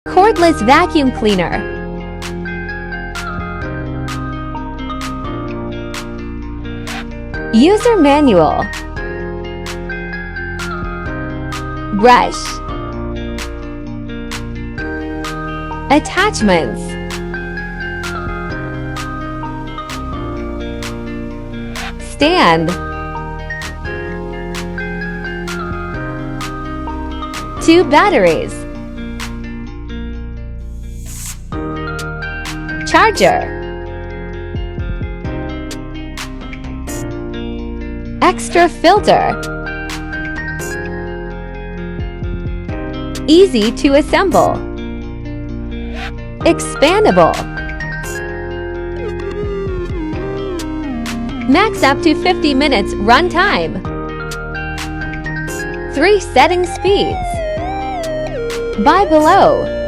Cordless vacuum cleaner. User manual. Brush. Attachments. Stand. 2 batteries. Charger. Extra filter. Easy to assemble. Expandable. Max up to 50 minutes run time. 3 setting speeds. Buy below.